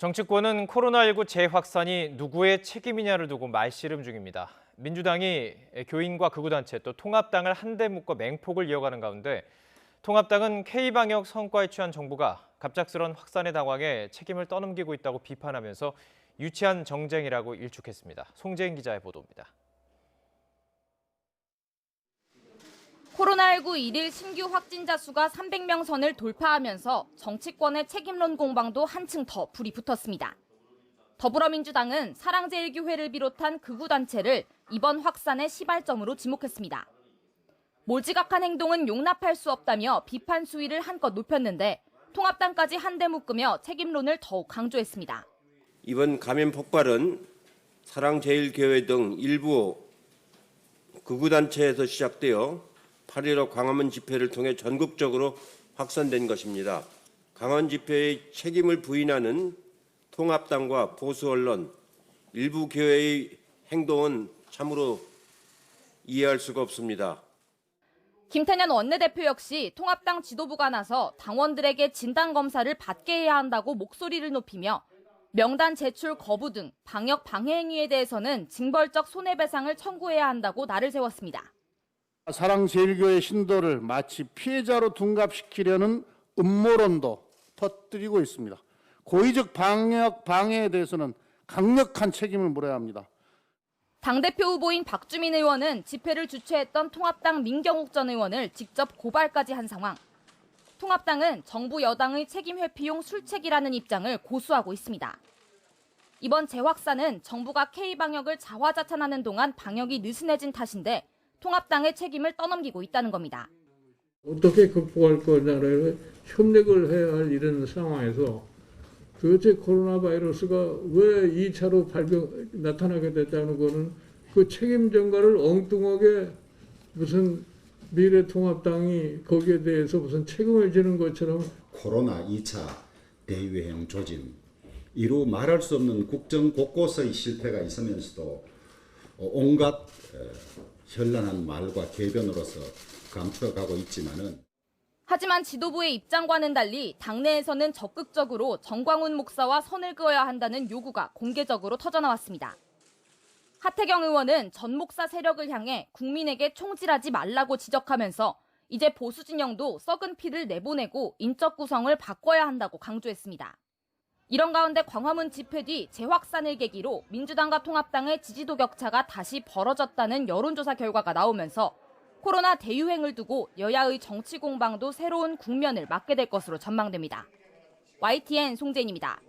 정치권은 코로나19 재확산이 누구의 책임이냐를 두고 말씨름 중입니다. 민주당이 교인과 극우단체 또 통합당을 한데 묶어 맹폭을 이어가는 가운데 통합당은 K방역 성과에 취한 정부가 갑작스런 확산에 당황해 책임을 떠넘기고 있다고 비판하면서 유치한 정쟁이라고 일축했습니다. 송재인 기자의 보도입니다. 코로나19 1일 신규 확진자 수가 300명 선을 돌파하면서 정치권의 책임론 공방도 한층 더 불이 붙었습니다. 더불어민주당은 사랑제일교회를 비롯한 극우단체를 이번 확산의 시발점으로 지목했습니다. 몰지각한 행동은 용납할 수 없다며 비판 수위를 한껏 높였는데 통합당까지 한데 묶으며 책임론을 더욱 강조했습니다. 이번 감염 폭발은 사랑제일교회 등 일부 극우단체에서 시작되어 8.15 광화문 집회를 통해 전국적으로 확산된 것입니다. 광화문 집회의 책임을 부인하는 통합당과 보수 언론, 일부 교회의 행동은 참으로 이해할 수가 없습니다. 김태년 원내대표 역시 통합당 지도부가 나서 당원들에게 진단검사를 받게 해야 한다고 목소리를 높이며 명단 제출 거부 등 방역 방해 행위에 대해서는 징벌적 손해배상을 청구해야 한다고 날을 세웠습니다. 사랑제일교회 신도를 마치 피해자로 둔갑시키려는 음모론도 터뜨리고 있습니다. 고의적 방역 방해에 대해서는 강력한 책임을 물어야 합니다. 당대표 후보인 박주민 의원은 집회를 주최했던 통합당 민경욱 전 의원을 직접 고발까지 한 상황. 통합당은 정부 여당의 책임 회피용 술책이라는 입장을 고수하고 있습니다. 이번 재확산은 정부가 K방역을 자화자찬하는 동안 방역이 느슨해진 탓인데 통합당의 책임을 떠넘기고 있다는 겁니다. 어떻게 극복할 거냐를 협력을 해야 할 이런 상황에서 도대체 코로나 바이러스가 왜 2차로 나타나게 됐다는 거는 그 책임 전가를 엉뚱하게 무슨 미래통합당이 거기에 대해서 무슨 책임을 지는 것처럼 코로나 2차 대유행 조짐, 이루 말할 수 없는 국정 곳곳의 실패가 있으면서도 온갖 현란한 말과 궤변으로서 감춰가고 있지만은 하지만 지도부의 입장과는 달리 당내에서는 적극적으로 정광훈 목사와 선을 그어야 한다는 요구가 공개적으로 터져나왔습니다. 하태경 의원은 전 목사 세력을 향해 국민에게 총질하지 말라고 지적하면서 이제 보수 진영도 썩은 피를 내보내고 인적 구성을 바꿔야 한다고 강조했습니다. 이런 가운데 광화문 집회 뒤 재확산을 계기로 민주당과 통합당의 지지도 격차가 다시 벌어졌다는 여론조사 결과가 나오면서 코로나 대유행을 두고 여야의 정치 공방도 새로운 국면을 맞게 될 것으로 전망됩니다. YTN 송재인입니다.